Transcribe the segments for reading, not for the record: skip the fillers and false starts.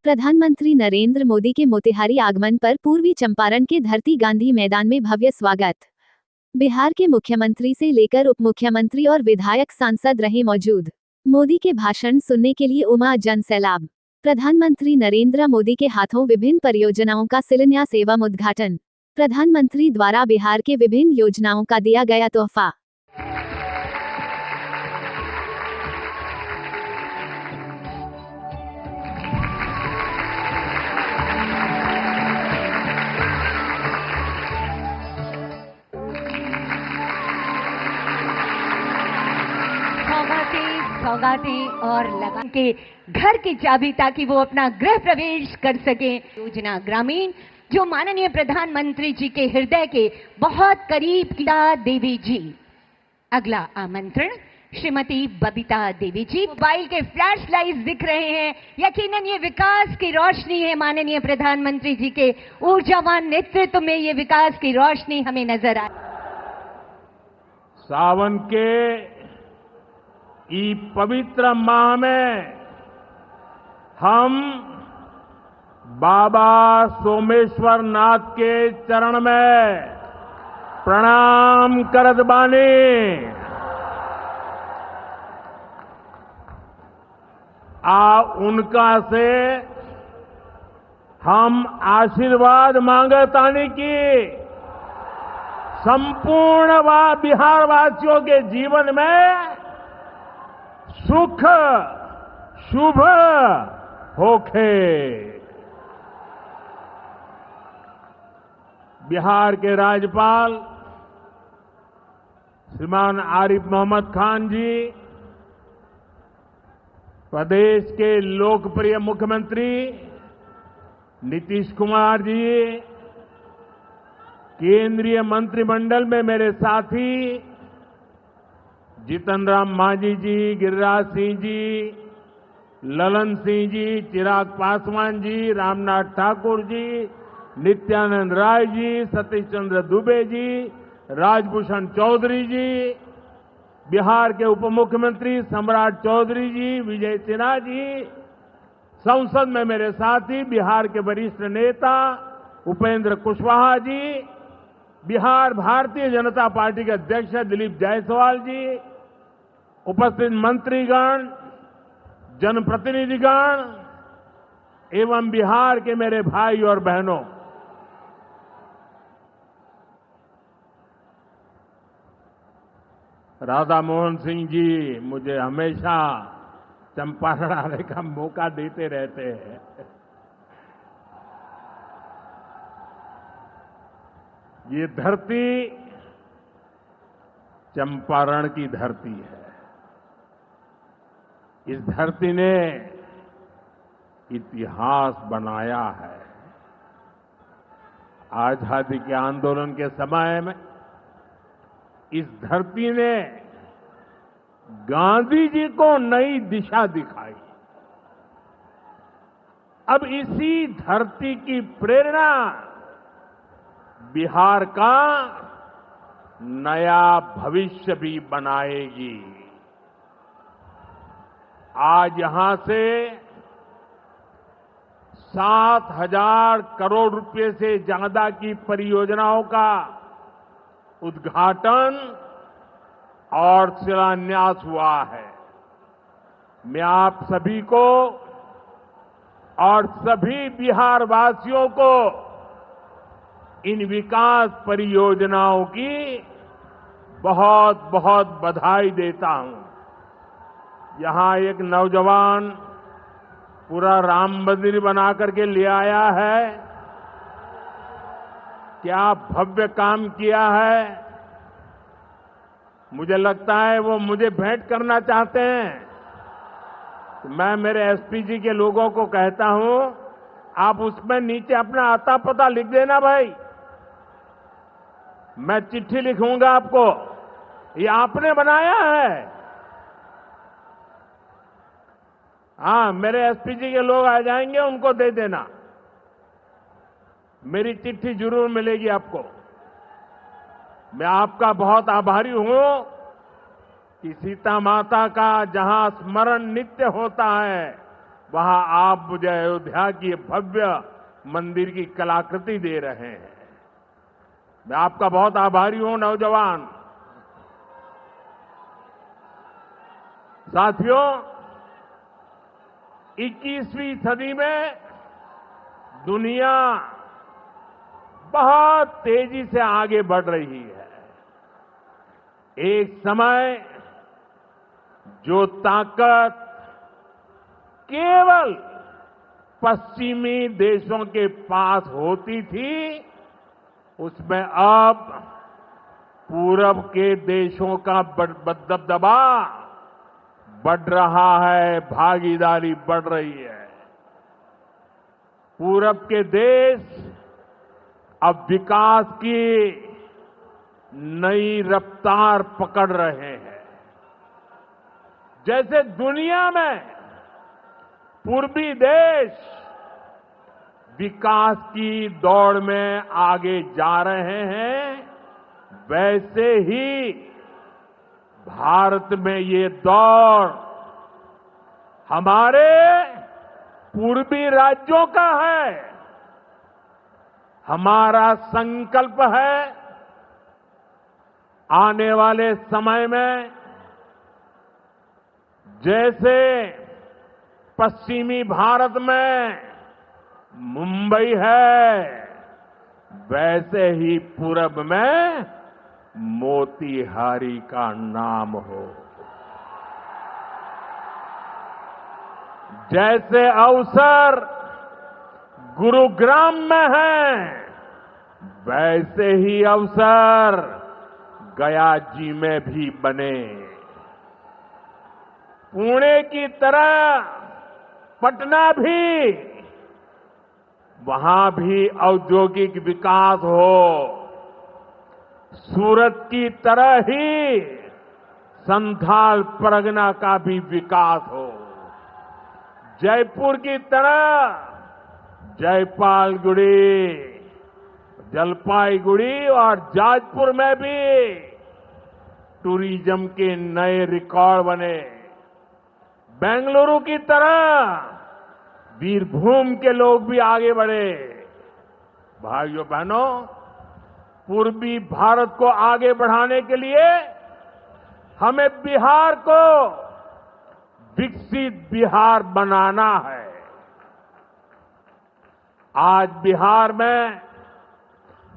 प्रधानमंत्री नरेंद्र मोदी के मोतिहारी आगमन पर पूर्वी चंपारण के धरती गांधी मैदान में भव्य स्वागत। बिहार के मुख्यमंत्री से लेकर उप मुख्यमंत्री और विधायक सांसद रहे मौजूद। मोदी के भाषण सुनने के लिए उमड़ा जन सैलाब। प्रधानमंत्री नरेंद्र मोदी के हाथों विभिन्न परियोजनाओं का शिलान्यास एवं उद्घाटन। प्रधानमंत्री द्वारा बिहार के विभिन्न योजनाओं का दिया गया तोहफा। सौगातें और लगा के घर की चाबी ताकि वो अपना गृह प्रवेश कर सके। योजना ग्रामीण जो माननीय प्रधानमंत्री जी के हृदय के बहुत करीब गीता देवी जी। अगला आमंत्रण श्रीमती बबीता देवी जी। मोबाइल के फ्लैश लाइट्स दिख रहे हैं, यकीनन ये विकास की रोशनी है। माननीय प्रधानमंत्री जी के ऊर्जावान नेतृत्व में ये विकास की रोशनी हमें नजर आ। सावन के इस पवित्र माह में हम बाबा सोमेश्वर नाथ के चरण में प्रणाम करत बानी। उनका से हम आशीर्वाद मांगतानी की संपूर्ण बिहार वासियों के जीवन में सुख शुभ होखे। बिहार के राज्यपाल श्रीमान आरिफ मोहम्मद खान जी, प्रदेश के लोकप्रिय मुख्यमंत्री नीतीश कुमार जी, केंद्रीय मंत्रिमंडल में मेरे साथी जीतन राम मांझी जी, गिरिराज सिंह जी, ललन सिंह जी, चिराग पासवान जी, रामनाथ ठाकुर जी, नित्यानंद राय जी, सतीश चंद्र दुबे जी, राजभूषण चौधरी जी, बिहार के उप मुख्यमंत्री सम्राट चौधरी जी, विजय सिन्हा जी, संसद में मेरे साथी बिहार के वरिष्ठ नेता उपेंद्र कुशवाहा जी, बिहार भारतीय जनता पार्टी के अध्यक्ष दिलीप जायसवाल जी, उपस्थित मंत्रीगण, जनप्रतिनिधिगण एवं बिहार के मेरे भाई और बहनों, राधा मोहन सिंह जी मुझे हमेशा चंपारण आने का मौका देते रहते हैं। ये धरती चंपारण की धरती है। इस धरती ने इतिहास बनाया है। आजादी के आंदोलन के समय में इस धरती ने गांधी जी को नई दिशा दिखाई। अब इसी धरती की प्रेरणा बिहार का नया भविष्य भी बनाएगी। आज यहां से 7,000 करोड़ रुपए से ज्यादा की परियोजनाओं का उद्घाटन और शिलान्यास हुआ है। मैं आप सभी को और सभी बिहार वासियों को इन विकास परियोजनाओं की बहुत बहुत बधाई देता हूं। यहां एक नौजवान पूरा राम मंदिर बना करके ले आया है। क्या भव्य काम किया है। मुझे लगता है वो मुझे भेंट करना चाहते हैं। तो मैं मेरे एसपी जी के लोगों को कहता हूं, आप उसमें नीचे अपना आता पता लिख देना भाई। मैं चिट्ठी लिखूंगा आपको, ये आपने बनाया है। हाँ, मेरे एसपी जी के लोग आ जाएंगे, उनको दे देना। मेरी चिट्ठी जरूर मिलेगी आपको। मैं आपका बहुत आभारी हूं कि सीता माता का जहां स्मरण नित्य होता है, वहां आप मुझे अयोध्या की भव्य मंदिर की कलाकृति दे रहे हैं। मैं आपका बहुत आभारी हूं नौजवान साथियों। 21वीं सदी में दुनिया बहुत तेजी से आगे बढ़ रही है। एक समय जो ताकत केवल पश्चिमी देशों के पास होती थी, उसमें अब पूरब के देशों का दबदबा बढ़ रहा है, भागीदारी बढ़ रही है। पूरब के देश अब विकास की नई रफ्तार पकड़ रहे हैं। जैसे दुनिया में पूर्वी देश विकास की दौड़ में आगे जा रहे हैं, वैसे ही भारत में ये दौड़ हमारे पूर्वी राज्यों का है। हमारा संकल्प है आने वाले समय में जैसे पश्चिमी भारत में मुंबई है, वैसे ही पूरब में मोतीहारी का नाम हो। जैसे अवसर गुरुग्राम में है, वैसे ही अवसर गया जी में भी बने। पुणे की तरह पटना भी, वहां भी औद्योगिक विकास हो। सूरत की तरह ही संथाल परगना का भी विकास हो। जयपुर की तरह जयपालगुड़ी, जलपाईगुड़ी और जाजपुर में भी टूरिज्म के नए रिकॉर्ड बने। बेंगलुरु की तरह वीरभूम के लोग भी आगे बढ़े। भाइयों बहनों, पूर्वी भारत को आगे बढ़ाने के लिए हमें बिहार को विकसित बिहार बनाना है। आज बिहार में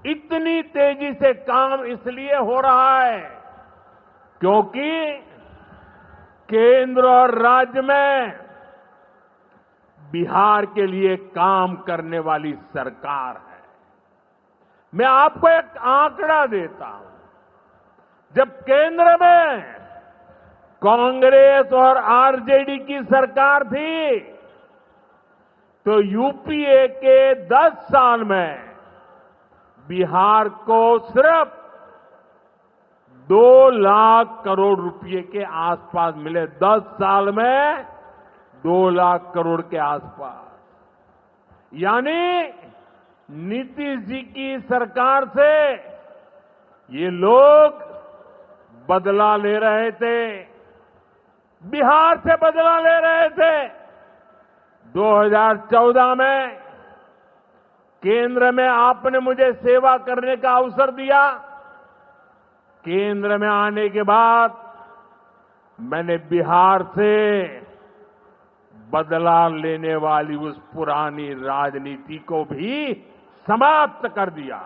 इतनी तेजी से काम इसलिए हो रहा है क्योंकि केंद्र और राज्य में बिहार के लिए काम करने वाली सरकार है। मैं आपको एक आंकड़ा देता हूं। जब केंद्र में कांग्रेस और आरजेडी की सरकार थी, तो यूपीए के 10 साल में बिहार को सिर्फ 2 लाख करोड़ रुपए के आसपास मिले। 10 साल में 2 लाख करोड़ के आसपास। यानी नीतीश जी की सरकार से ये लोग बदला ले रहे थे, बिहार से बदला ले रहे थे। 2014 में केंद्र में आपने मुझे सेवा करने का अवसर दिया। केंद्र में आने के बाद मैंने बिहार से बदला लेने वाली उस पुरानी राजनीति को भी समाप्त कर दिया।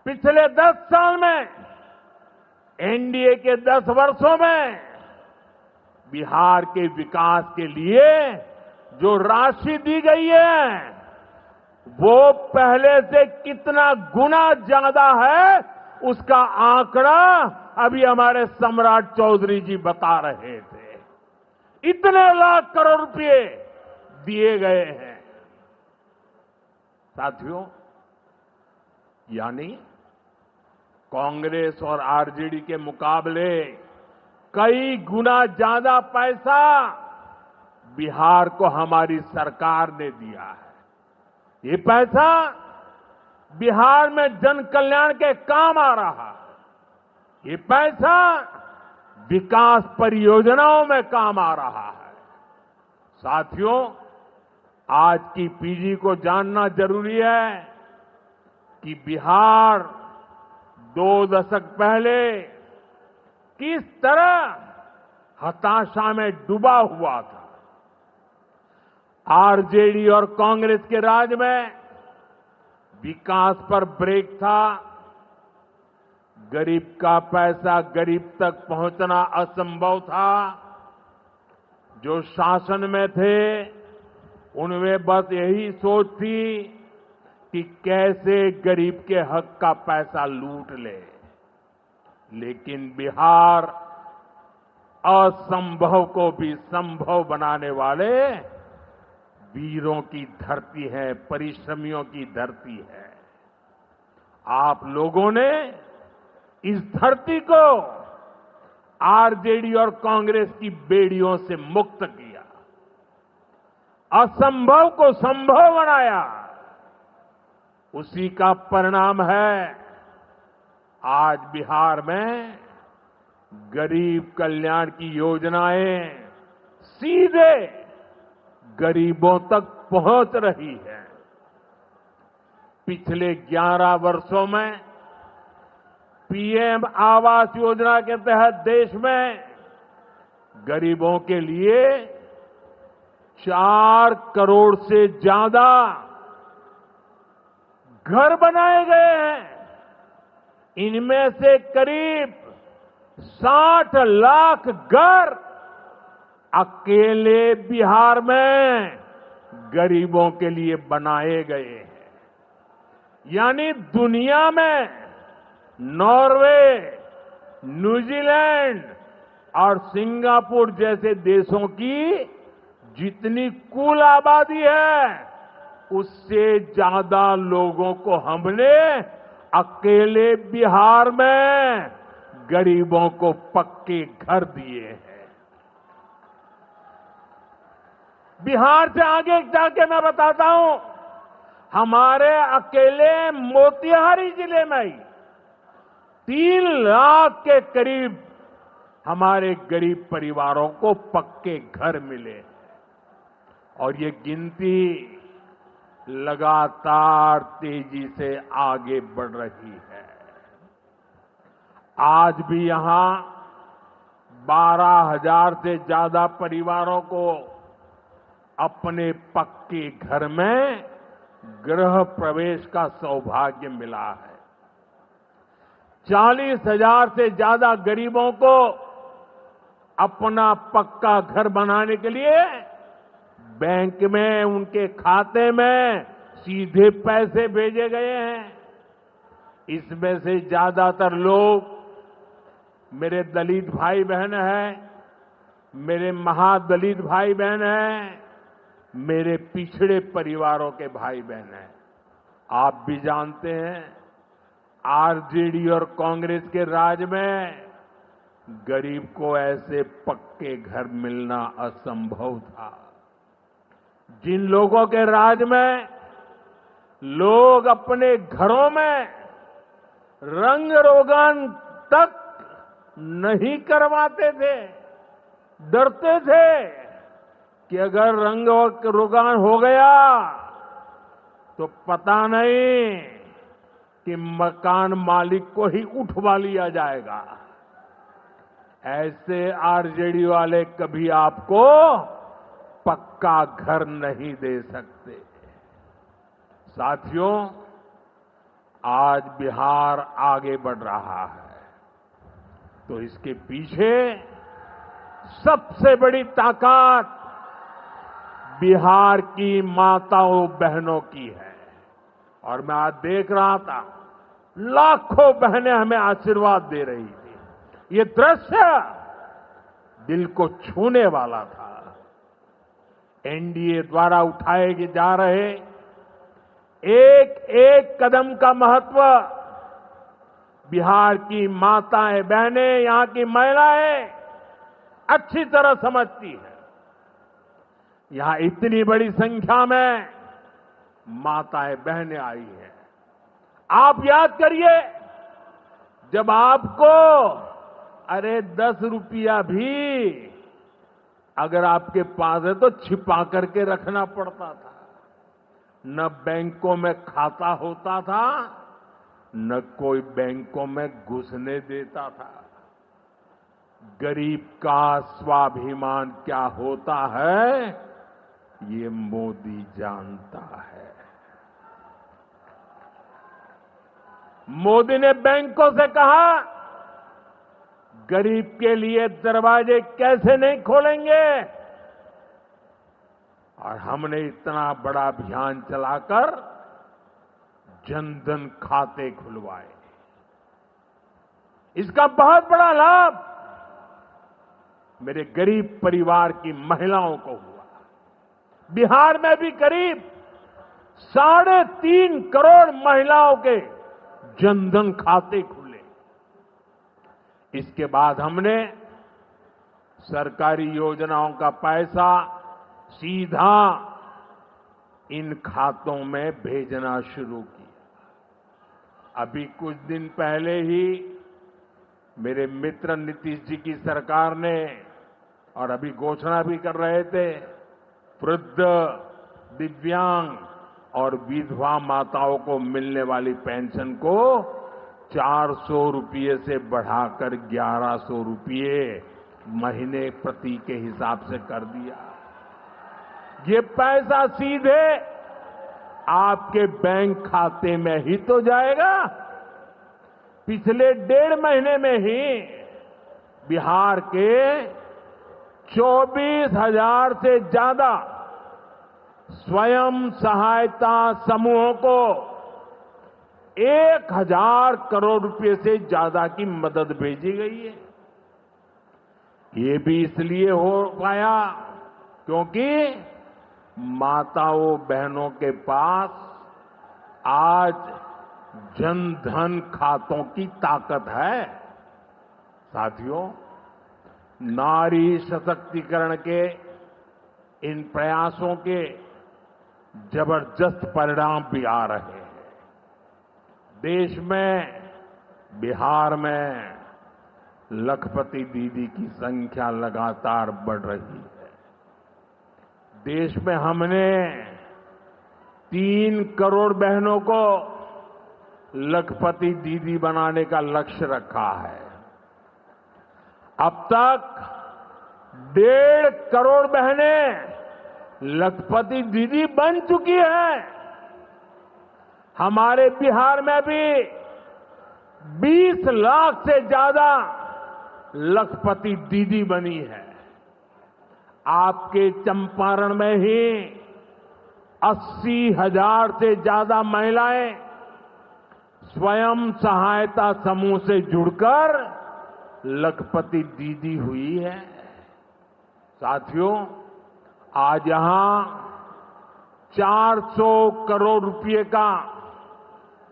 पिछले 10 साल में, एनडीए के 10 वर्षों में बिहार के विकास के लिए जो राशि दी गई है, वो पहले से कितना गुना ज्यादा है, उसका आंकड़ा अभी हमारे सम्राट चौधरी जी बता रहे थे। इतने लाख करोड़ रुपए दिए गए हैं। साथियों, यानी कांग्रेस और आरजेडी के मुकाबले कई गुना ज्यादा पैसा बिहार को हमारी सरकार ने दिया है। ये पैसा बिहार में जन कल्याण के काम आ रहा है। ये पैसा विकास परियोजनाओं में काम आ रहा है। साथियों, आज की पीढ़ी को जानना जरूरी है कि बिहार 2 दशक पहले किस तरह हताशा में डूबा हुआ था। आरजेडी और कांग्रेस के राज में विकास पर ब्रेक था। गरीब का पैसा गरीब तक पहुंचना असंभव था। जो शासन में थे उनमें बस यही सोच थी कि कैसे गरीब के हक का पैसा लूट ले। लेकिन बिहार असंभव को भी संभव बनाने वाले वीरों की धरती है, परिश्रमियों की धरती है। आप लोगों ने इस धरती को आरजेडी और कांग्रेस की बेड़ियों से मुक्त किया, असंभव को संभव बनाया। उसी का परिणाम है आज बिहार में गरीब कल्याण की योजनाएं सीधे गरीबों तक पहुंच रही है। पिछले 11 वर्षों में पीएम आवास योजना के तहत देश में गरीबों के लिए 4 करोड़ से ज्यादा घर बनाए गए हैं। इनमें से करीब 60 लाख घर अकेले बिहार में गरीबों के लिए बनाए गए हैं। यानी दुनिया में नॉर्वे, न्यूजीलैंड और सिंगापुर जैसे देशों की जितनी कुल आबादी है, उससे ज्यादा लोगों को हमने अकेले बिहार में गरीबों को पक्के घर दिए हैं। बिहार से आगे जाके मैं बताता हूं, हमारे अकेले मोतिहारी जिले में ही 3 लाख के करीब हमारे गरीब परिवारों को पक्के घर मिले और ये गिनती लगातार तेजी से आगे बढ़ रही है। आज भी यहां 12,000 से ज्यादा परिवारों को अपने पक्के घर में गृह प्रवेश का सौभाग्य मिला है। 40,000 से ज्यादा गरीबों को अपना पक्का घर बनाने के लिए बैंक में उनके खाते में सीधे पैसे भेजे गए हैं। इसमें से ज्यादातर लोग मेरे दलित भाई बहन हैं, मेरे महादलित भाई बहन हैं, मेरे पिछड़े परिवारों के भाई बहन हैं। आप भी जानते हैं, आरजेडी और कांग्रेस के राज में गरीब को ऐसे पक्के घर मिलना असंभव था। जिन लोगों के राज में लोग अपने घरों में रंग रोगन तक नहीं करवाते थे, डरते थे कि अगर रंग रोगन हो गया तो पता नहीं कि मकान मालिक को ही उठवा लिया जाएगा। ऐसे आरजेडी वाले कभी आपको पक्का घर नहीं दे सकते। साथियों, आज बिहार आगे बढ़ रहा है तो इसके पीछे सबसे बड़ी ताकत बिहार की माताओं बहनों की है। और मैं आज देख रहा था, लाखों बहनें हमें आशीर्वाद दे रही थी। ये दृश्य दिल को छूने वाला था। एनडीए द्वारा उठाए जा रहे एक एक कदम का महत्व बिहार की माताएं बहनें, यहां की महिलाएं अच्छी तरह समझती है। यहां इतनी बड़ी संख्या में माताएं बहनें आई हैं। आप याद करिए, जब आपको 10 रुपया भी अगर आपके पास है तो छिपा करके रखना पड़ता था। न बैंकों में खाता होता था, न कोई बैंकों में घुसने देता था। गरीब का स्वाभिमान क्या होता है, ये मोदी जानता है। मोदी ने बैंकों से कहा, गरीब के लिए दरवाजे कैसे नहीं खोलेंगे, और हमने इतना बड़ा अभियान चलाकर जनधन खाते खुलवाए। इसका बहुत बड़ा लाभ मेरे गरीब परिवार की महिलाओं को हुआ। बिहार में भी करीब 3.5 करोड़ महिलाओं के जनधन खाते खुले। इसके बाद हमने सरकारी योजनाओं का पैसा सीधा इन खातों में भेजना शुरू किया। अभी कुछ दिन पहले ही मेरे मित्र नीतीश जी की सरकार ने, और अभी घोषणा भी कर रहे थे, वृद्ध, दिव्यांग और विधवा माताओं को मिलने वाली पेंशन को 400 रुपये से बढ़ाकर 1100 रुपये महीने प्रति के हिसाब से कर दिया। ये पैसा सीधे आपके बैंक खाते में ही तो जाएगा। पिछले 1.5 महीने में ही बिहार के 24,000 से ज्यादा स्वयं सहायता समूहों को 1,000 करोड़ रुपए से ज्यादा की मदद भेजी गई है। ये भी इसलिए हो पाया क्योंकि माताओं बहनों के पास आज जनधन खातों की ताकत है। साथियों, नारी सशक्तिकरण के इन प्रयासों के जबरदस्त परिणाम भी आ रहे हैं। देश में, बिहार में लखपति दीदी की संख्या लगातार बढ़ रही है। देश में हमने 3 करोड़ बहनों को लखपति दीदी बनाने का लक्ष्य रखा है। अब तक 1.5 करोड़ बहनें लखपति दीदी बन चुकी है। हमारे बिहार में भी 20 लाख से ज्यादा लखपति दीदी बनी है। आपके चंपारण में ही 80,000 से ज्यादा महिलाएं स्वयं सहायता समूह से जुड़कर लखपति दीदी हुई है। साथियों, आज यहां 400 करोड़ रुपए का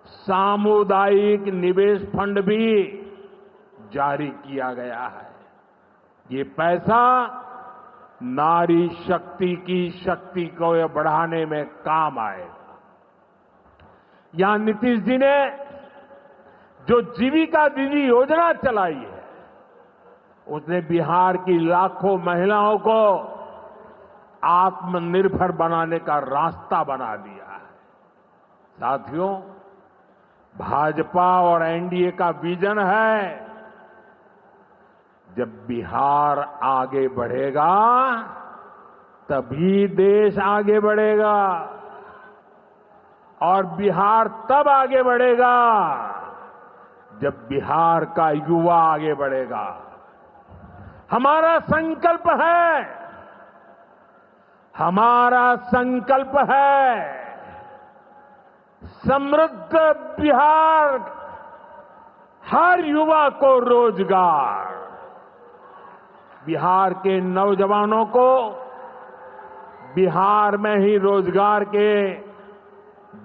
सामुदायिक निवेश फंड भी जारी किया गया है। ये पैसा नारी शक्ति की शक्ति को बढ़ाने में काम आएगा। यहां नीतीश जी ने जो जीविका दीदी योजना चलाई है, उसने बिहार की लाखों महिलाओं को आत्मनिर्भर बनाने का रास्ता बना दिया है। साथियों, भाजपा और एनडीए का विजन है, जब बिहार आगे बढ़ेगा तभी देश आगे बढ़ेगा, और बिहार तब आगे बढ़ेगा जब बिहार का युवा आगे बढ़ेगा। हमारा संकल्प है, हमारा संकल्प है समृद्ध बिहार, हर युवा को रोजगार। बिहार के नौजवानों को बिहार में ही रोजगार के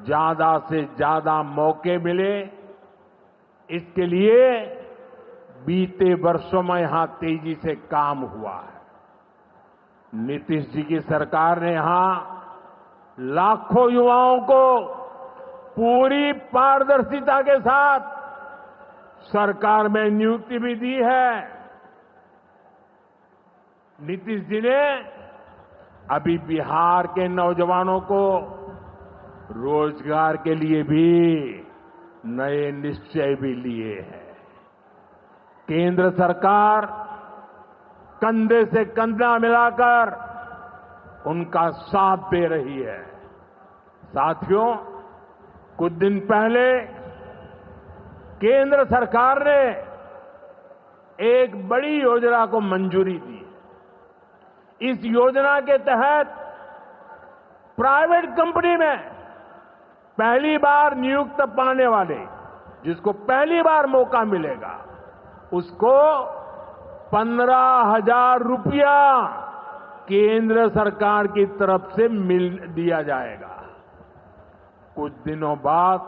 ज्यादा से ज्यादा मौके मिले, इसके लिए बीते वर्षों में यहां तेजी से काम हुआ है। नीतीश जी की सरकार ने यहां लाखों युवाओं को पूरी पारदर्शिता के साथ सरकार में नियुक्ति भी दी है। नीतीश जी ने अभी बिहार के नौजवानों को रोजगार के लिए भी नए निश्चय भी लिए हैं। केंद्र सरकार कंधे से कंधा मिलाकर उनका साथ दे रही है। साथियों, कुछ दिन पहले केंद्र सरकार ने एक बड़ी योजना को मंजूरी दी। इस योजना के तहत प्राइवेट कंपनी में पहली बार नियुक्त पाने वाले, जिसको पहली बार मौका मिलेगा, उसको 15,000 रुपया केंद्र सरकार की तरफ से दिया जाएगा। कुछ दिनों बाद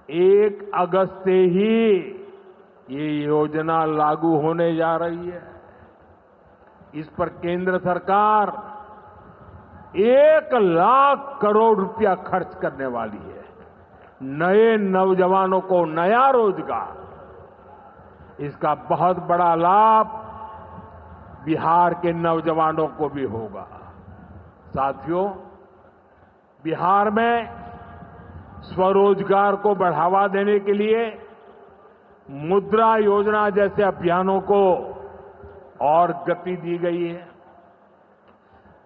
1 अगस्त से ही ये योजना लागू होने जा रही है। इस पर केंद्र सरकार 1 लाख करोड़ रुपया खर्च करने वाली है। नए नौजवानों को नया रोजगार, इसका बहुत बड़ा लाभ बिहार के नौजवानों को भी होगा। साथियों, बिहार में स्वरोजगार को बढ़ावा देने के लिए मुद्रा योजना जैसे अभियानों को और गति दी गई है।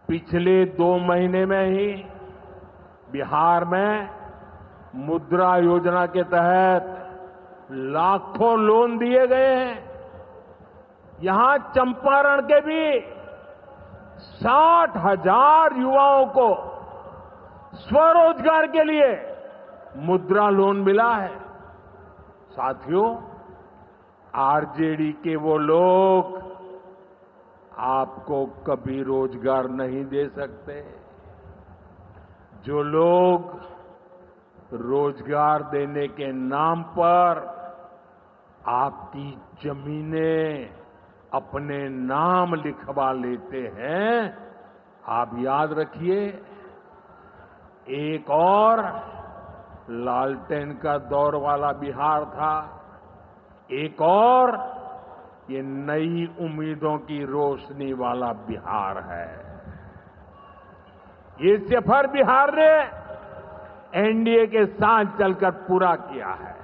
पिछले 2 महीने में ही बिहार में मुद्रा योजना के तहत लाखों लोन दिए गए हैं। यहां चंपारण के भी 60,000 युवाओं को स्वरोजगार के लिए मुद्रा लोन मिला है। साथियों, आरजेडी के वो लोग आपको कभी रोजगार नहीं दे सकते। जो लोग रोजगार देने के नाम पर आपकी जमीनें अपने नाम लिखवा लेते हैं, आप याद रखिए, एक और लालटेन का दौर वाला बिहार था, एक और ये नई उम्मीदों की रोशनी वाला बिहार है। ये सफर बिहार ने एनडीए के साथ चलकर पूरा किया है।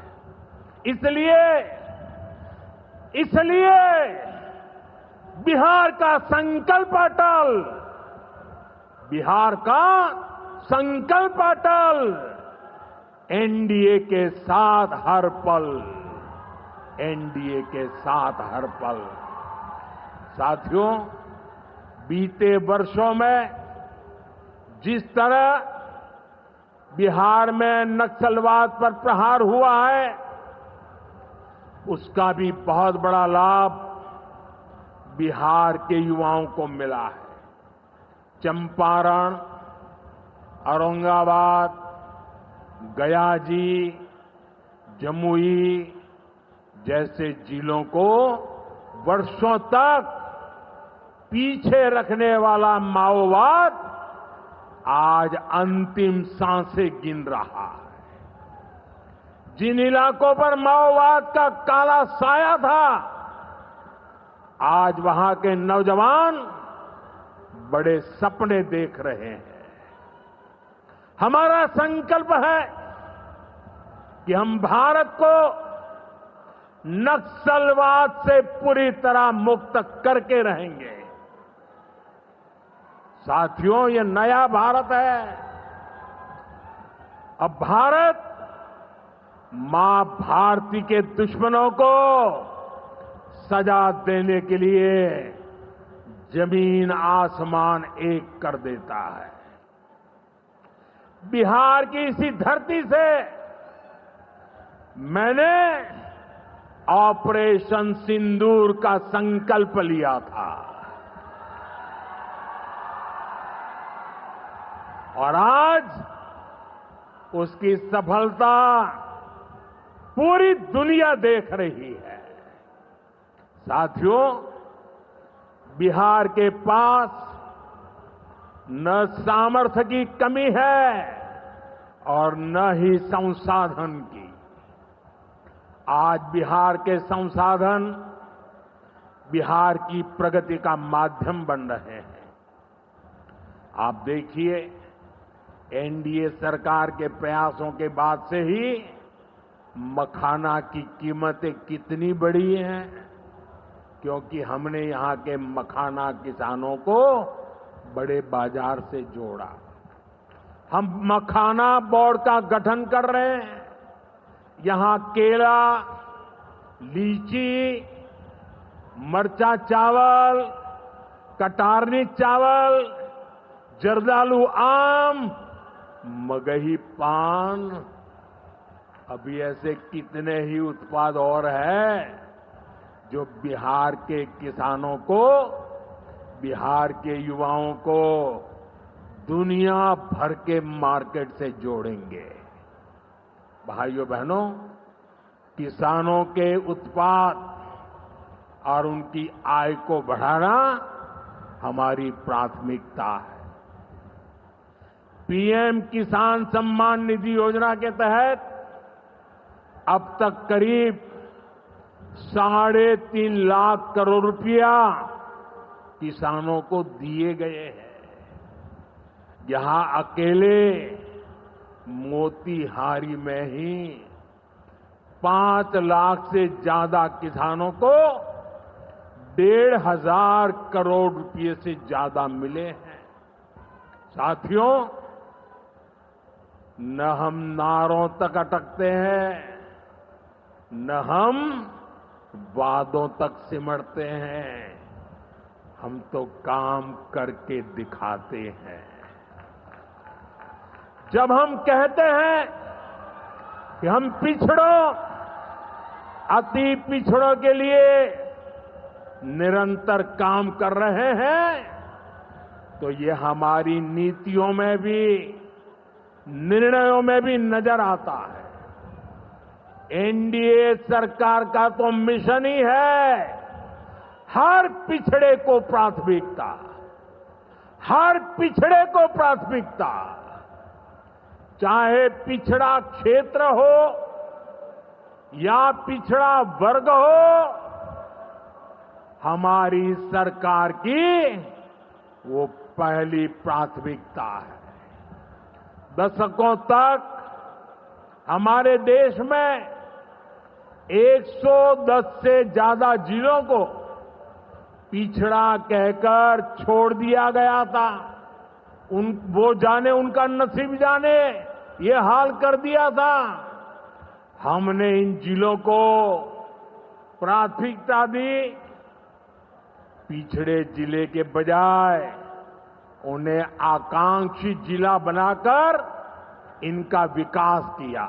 इसलिए बिहार का संकल्प अटल, बिहार का संकल्प अटल, एनडीए के साथ हर पल, एनडीए के साथ हर पल। साथियों, बीते वर्षों में जिस तरह बिहार में नक्सलवाद पर प्रहार हुआ है, उसका भी बहुत बड़ा लाभ बिहार के युवाओं को मिला है। चंपारण, औरंगाबाद, गया जी, जमुई जैसे जिलों को वर्षों तक पीछे रखने वाला माओवाद आज अंतिम सांसें गिन रहा है। जिन इलाकों पर माओवाद का काला साया था, आज वहां के नौजवान बड़े सपने देख रहे हैं। हमारा संकल्प है कि हम भारत को नक्सलवाद से पूरी तरह मुक्त करके रहेंगे। साथियों, ये नया भारत है। अब भारत मां भारती के दुश्मनों को सजा देने के लिए जमीन आसमान एक कर देता है। बिहार की इसी धरती से मैंने ऑपरेशन सिंदूर का संकल्प लिया था और आज उसकी सफलता पूरी दुनिया देख रही है। साथियों, बिहार के पास न सामर्थ्य की कमी है और न ही संसाधन की। आज बिहार के संसाधन बिहार की प्रगति का माध्यम बन रहे हैं। आप देखिए, एनडीए सरकार के प्रयासों के बाद से ही मखाना की कीमतें कितनी बढ़ी हैं, क्योंकि हमने यहां के मखाना किसानों को बड़े बाजार से जोड़ा। हम मखाना बोर्ड का गठन कर रहे हैं। यहां केला, लीची, मरचा चावल, कटारनी चावल, जर्दालू आम, मगही पान, अभी ऐसे कितने ही उत्पाद और हैं जो बिहार के किसानों को, बिहार के युवाओं को दुनिया भर के मार्केट से जोड़ेंगे। भाइयों बहनों, किसानों के उत्पाद और उनकी आय को बढ़ाना हमारी प्राथमिकता है। पीएम किसान सम्मान निधि योजना के तहत अब तक करीब 3.5 लाख करोड़ रुपया किसानों को दिए गए हैं। यहां अकेले मोतीहारी में ही 5 लाख से ज्यादा किसानों को 1,500 करोड़ रुपए से ज्यादा मिले हैं। साथियों, न हम नारों तक अटकते हैं, न हम वादों तक सिमटते हैं, हम तो काम करके दिखाते हैं। जब हम कहते हैं कि हम पिछड़ों, अति पिछड़ों के लिए निरंतर काम कर रहे हैं, तो ये हमारी नीतियों में भी, निर्णयों में भी नजर आता है। एनडीए सरकार का तो मिशन ही है हर पिछड़े को प्राथमिकता, हर पिछड़े को प्राथमिकता, चाहे पिछड़ा क्षेत्र हो या पिछड़ा वर्ग हो, हमारी सरकार की वो पहली प्राथमिकता है। दशकों तक हमारे देश में 110 से ज्यादा जिलों को पिछड़ा कहकर छोड़ दिया गया था। वो जाने, उनका नसीब जाने, ये हाल कर दिया था। हमने इन जिलों को प्राथमिकता दी। पिछड़े जिले के बजाय उन्हें आकांक्षी जिला बनाकर इनका विकास किया,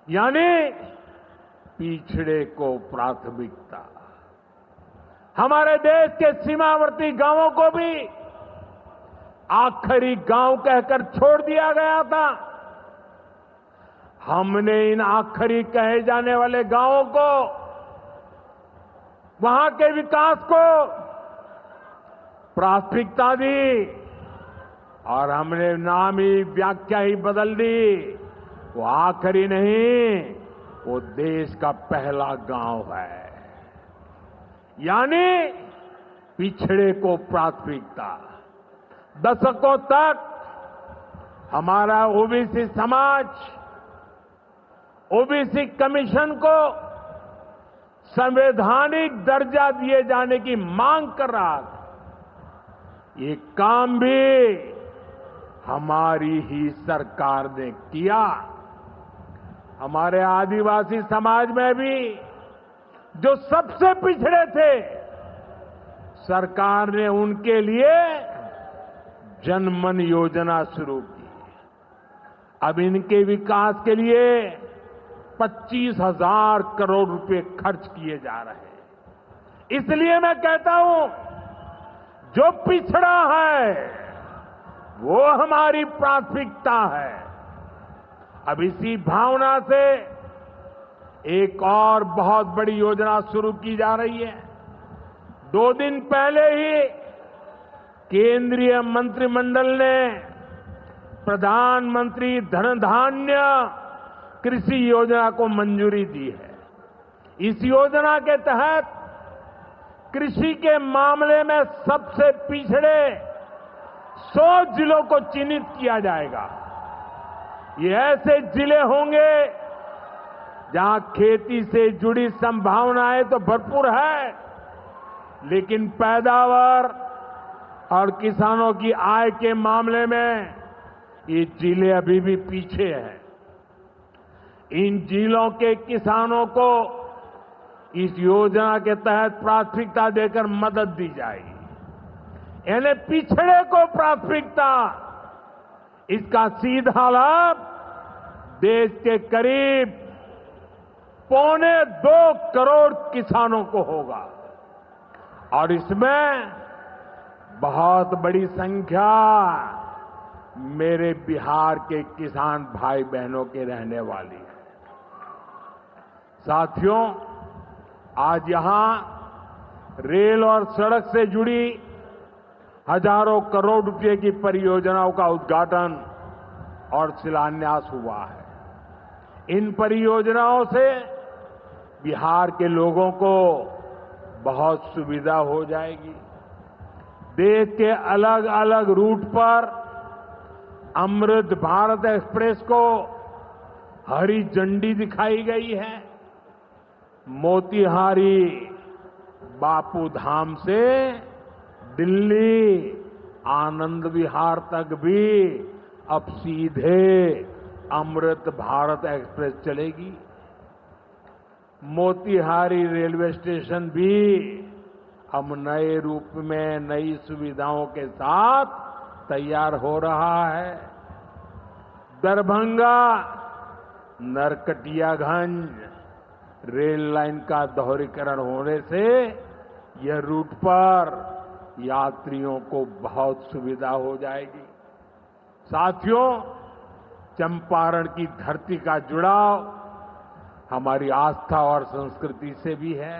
यानी पिछड़े को प्राथमिकता। हमारे देश के सीमावर्ती गांवों को भी आखिरी गांव कहकर छोड़ दिया गया था। हमने इन आखिरी कहे जाने वाले गांवों को, वहां के विकास को प्राथमिकता दी और हमने नाम ही, व्याख्या ही बदल दी। वो आखिरी नहीं, वो देश का पहला गांव है, यानी पिछड़े को प्राथमिकता। दशकों तक हमारा ओबीसी समाज ओबीसी कमीशन को संवैधानिक दर्जा दिए जाने की मांग कर रहा था। ये काम भी हमारी ही सरकार ने किया। हमारे आदिवासी समाज में भी, जो सबसे पिछड़े थे, सरकार ने उनके लिए जनमन योजना शुरू की। अब इनके विकास के लिए 25,000 करोड़ रुपए खर्च किए जा रहे हैं। इसलिए मैं कहता हूं, जो पिछड़ा है वो हमारी प्राथमिकता है। अब इसी भावना से एक और बहुत बड़ी योजना शुरू की जा रही है। 2 दिन पहले ही केंद्रीय मंत्रिमंडल ने प्रधानमंत्री धन धान्य कृषि योजना को मंजूरी दी है। इस योजना के तहत कृषि के मामले में सबसे पिछड़े 100 जिलों को चिन्हित किया जाएगा। ये ऐसे जिले होंगे जहां खेती से जुड़ी संभावनाएं तो भरपूर है, लेकिन पैदावार और किसानों की आय के मामले में ये जिले अभी भी पीछे हैं। इन जिलों के किसानों को इस योजना के तहत प्राथमिकता देकर मदद दी जाएगी। यानी पिछड़े को प्राथमिकता, इसका सीधा लाभ देश के करीब 2.25 करोड़ किसानों को होगा और इसमें बहुत बड़ी संख्या मेरे बिहार के किसान भाई बहनों के रहने वाली है। साथियों, आज यहां रेल और सड़क से जुड़ी हजारों करोड़ रुपए की परियोजनाओं का उद्घाटन और शिलान्यास हुआ है। इन परियोजनाओं से बिहार के लोगों को बहुत सुविधा हो जाएगी। देश के अलग अलग रूट पर अमृत भारत एक्सप्रेस को हरी झंडी दिखाई गई है। मोतिहारी बापू धाम से दिल्ली आनंद विहार तक भी अब सीधे अमृत भारत एक्सप्रेस चलेगी। मोतिहारी रेलवे स्टेशन भी अब नए रूप में नई सुविधाओं के साथ तैयार हो रहा है। दरभंगा नरकटियागंज रेल लाइन का दोहरीकरण होने से यह रूट पर यात्रियों को बहुत सुविधा हो जाएगी। साथियों, चंपारण की धरती का जुड़ाव हमारी आस्था और संस्कृति से भी है।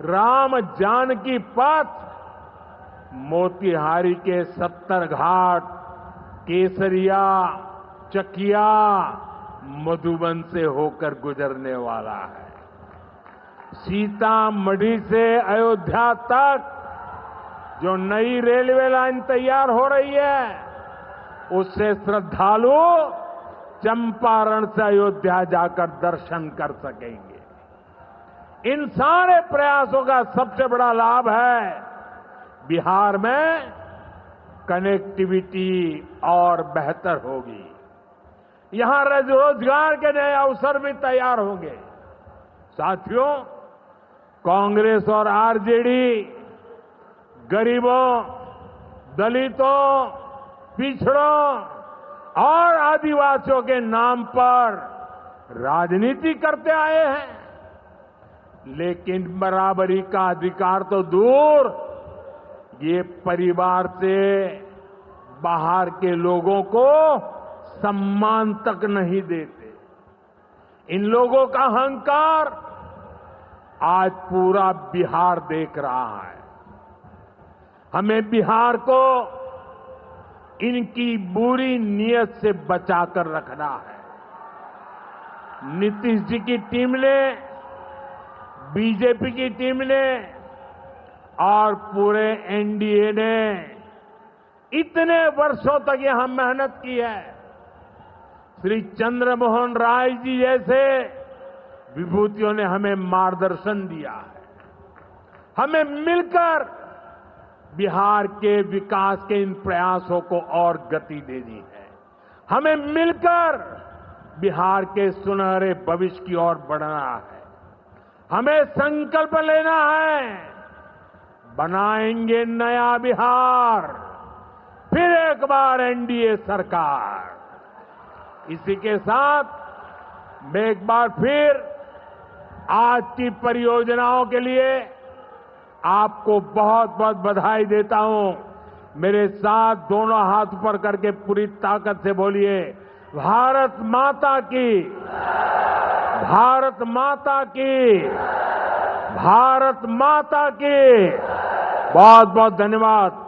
राम जानकी पथ मोतिहारी के 70 घाट, केसरिया, चकिया, मधुबन से होकर गुजरने वाला है। सीतामढ़ी से अयोध्या तक जो नई रेलवे लाइन तैयार हो रही है, उससे श्रद्धालु चंपारण से अयोध्या जाकर दर्शन कर सकेंगे। इन सारे प्रयासों का सबसे बड़ा लाभ है बिहार में कनेक्टिविटी और बेहतर होगी। यहां रोजगार के नए अवसर भी तैयार होंगे। साथियों, कांग्रेस और आरजेडी गरीबों, दलितों, पिछड़ों और आदिवासियों के नाम पर राजनीति करते आए हैं, लेकिन बराबरी का अधिकार तो दूर, ये परिवार से बाहर के लोगों को सम्मान तक नहीं देते। इन लोगों का अहंकार आज पूरा बिहार देख रहा है। हमें बिहार को इनकी बुरी नीयत से बचाकर रखना है। नीतीश जी की टीम ने, बीजेपी की टीम ने और पूरे एनडीए ने इतने वर्षों तक यहां मेहनत की है। श्री चंद्रमोहन राय जी जैसे विभूतियों ने हमें मार्गदर्शन दिया है। हमें मिलकर बिहार के विकास के इन प्रयासों को और गति देनी है। हमें मिलकर बिहार के सुनहरे भविष्य की ओर बढ़ना है। हमें संकल्प लेना है, बनाएंगे नया बिहार, फिर एक बार एनडीए सरकार। इसी के साथ मैं एक बार फिर आज की परियोजनाओं के लिए आपको बहुत बहुत बधाई देता हूं। मेरे साथ दोनों हाथ ऊपर करके पूरी ताकत से बोलिए, भारत माता की, भारत माता की, भारत माता की। बहुत बहुत धन्यवाद।